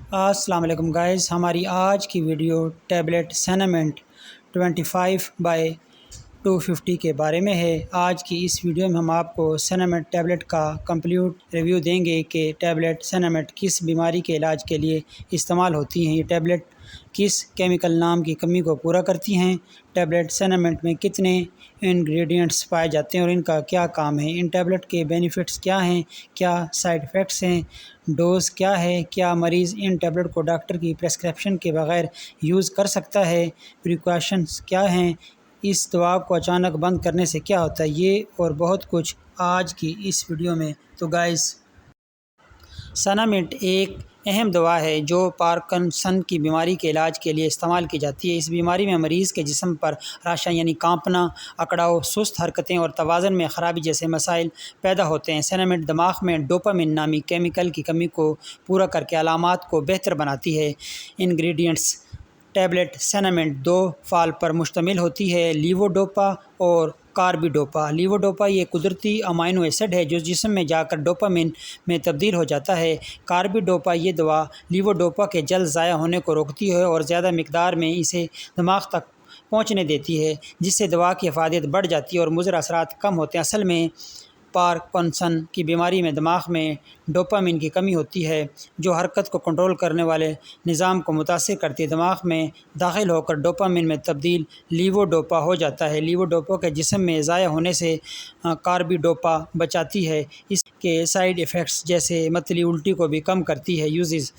السلام علیکم گائز، ہماری آج کی ویڈیو ٹیبلٹ سینامنٹ 25/250 کے بارے میں ہے۔ آج کی اس ویڈیو میں ہم آپ کو سینامنٹ ٹیبلٹ کا کمپلیٹ ریویو دیں گے کہ ٹیبلٹ سینامنٹ کس بیماری کے علاج کے لیے استعمال ہوتی ہیں، یہ ٹیبلٹ کس کیمیکل نام کی کمی کو پورا کرتی ہیں، ٹیبلٹ سینامنٹ میں کتنے انگریڈینٹس پائے جاتے ہیں اور ان کا کیا کام ہے، ان ٹیبلٹ کے بینیفٹس کیا ہیں، کیا سائیڈ ایفیکٹس ہیں، ڈوز کیا ہے، کیا مریض ان ٹیبلٹ کو ڈاکٹر کی پرسکرپشن کے بغیر یوز کر سکتا ہے، پریکاشنز کیا ہیں، اس دوا کو اچانک بند کرنے سے کیا ہوتا ہے، یہ اور بہت کچھ آج کی اس ویڈیو میں۔ تو گائز، سینامنٹ ایک اہم دوا ہے جو پارکنسن کی بیماری کے علاج کے لیے استعمال کی جاتی ہے۔ اس بیماری میں مریض کے جسم پر راشا یعنی کانپنا، اکڑاؤ، سست حرکتیں اور توازن میں خرابی جیسے مسائل پیدا ہوتے ہیں۔ سینامنٹ دماغ میں ڈوپامین نامی کیمیکل کی کمی کو پورا کر کے علامات کو بہتر بناتی ہے۔ انگریڈینٹس: ٹیبلٹ سینامنٹ 2 فعال پر مشتمل ہوتی ہے، لیووڈوپا اور کاربیڈوپا۔ لیووڈوپا یہ قدرتی امائنو ایسڈ ہے جو جسم میں جا کر ڈوپامین میں تبدیل ہو جاتا ہے۔ کاربیڈوپا یہ دوا لیووڈوپا کے جلد ضائع ہونے کو روکتی ہے اور زیادہ مقدار میں اسے دماغ تک پہنچنے دیتی ہے، جس سے دوا کی افادیت بڑھ جاتی ہے اور مضر اثرات کم ہوتے ہیں۔ اصل میں پارکنسن کی بیماری میں دماغ میں ڈوپامین کی کمی ہوتی ہے جو حرکت کو کنٹرول کرنے والے نظام کو متاثر کرتی ہے۔ دماغ میں داخل ہو کر ڈوپامین میں تبدیل لیووڈوپا ہو جاتا ہے۔ لیووڈوپا کے جسم میں ضائع ہونے سے کاربیڈوپا بچاتی ہے، اس کے سائیڈ ایفیکٹس جیسے متلی الٹی کو بھی کم کرتی ہے۔ یوزز: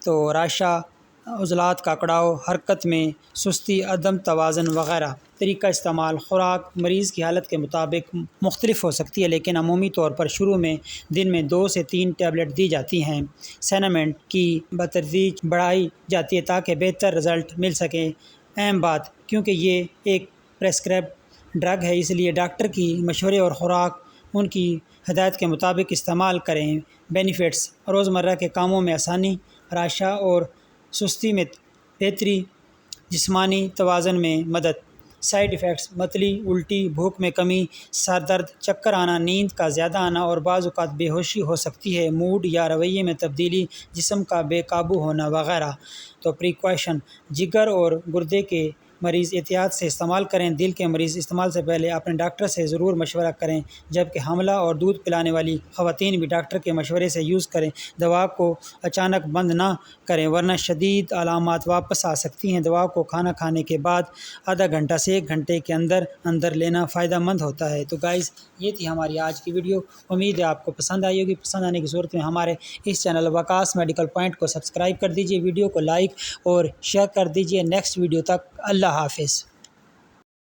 تو راشا، عضلات کا اکڑاؤ، حرکت میں سستی، عدم توازن وغیرہ۔ طریقہ استعمال: خوراک مریض کی حالت کے مطابق مختلف ہو سکتی ہے، لیکن عمومی طور پر شروع میں دن میں 2 سے 3 ٹیبلٹ دی جاتی ہیں۔ سینامنٹ کی بتدریج بڑھائی جاتی ہے تاکہ بہتر رزلٹ مل سکیں۔ اہم بات: کیونکہ یہ ایک پرسکرائبڈ ڈرگ ہے، اس لیے ڈاکٹر کی مشورے اور خوراک ان کی ہدایت کے مطابق استعمال کریں۔ بینیفٹس: روزمرہ کے کاموں میں آسانی، راشا اور سستی میں بہتری، جسمانی توازن میں مدد۔ سائیڈ ایفیکٹس: متلی الٹی، بھوک میں کمی، سر درد، چکر آنا، نیند کا زیادہ آنا اور بعض اوقات بے ہوشی ہو سکتی ہے۔ موڈ یا رویے میں تبدیلی، جسم کا بے قابو ہونا وغیرہ۔ تو پریکاشن: جگر اور گردے کے مریض احتیاط سے استعمال کریں۔ دل کے مریض استعمال سے پہلے اپنے ڈاکٹر سے ضرور مشورہ کریں، جبکہ حاملہ اور دودھ پلانے والی خواتین بھی ڈاکٹر کے مشورے سے یوز کریں۔ دوا کو اچانک بند نہ کریں ورنہ شدید علامات واپس آ سکتی ہیں۔ دوا کو کھانا کھانے کے بعد آدھا گھنٹہ سے 1 گھنٹے کے اندر لینا فائدہ مند ہوتا ہے۔ تو گائز، یہ تھی ہماری آج کی ویڈیو، امید ہے آپ کو پسند آئی ہوگی۔ پسند آنے کی صورت میں ہمارے اس چینل وکاس میڈیکل پوائنٹ کو سبسکرائب کر دیجیے، ویڈیو کو لائک اور شیئر کر دیجیے۔ نیکسٹ ویڈیو تک اللہ حافظ۔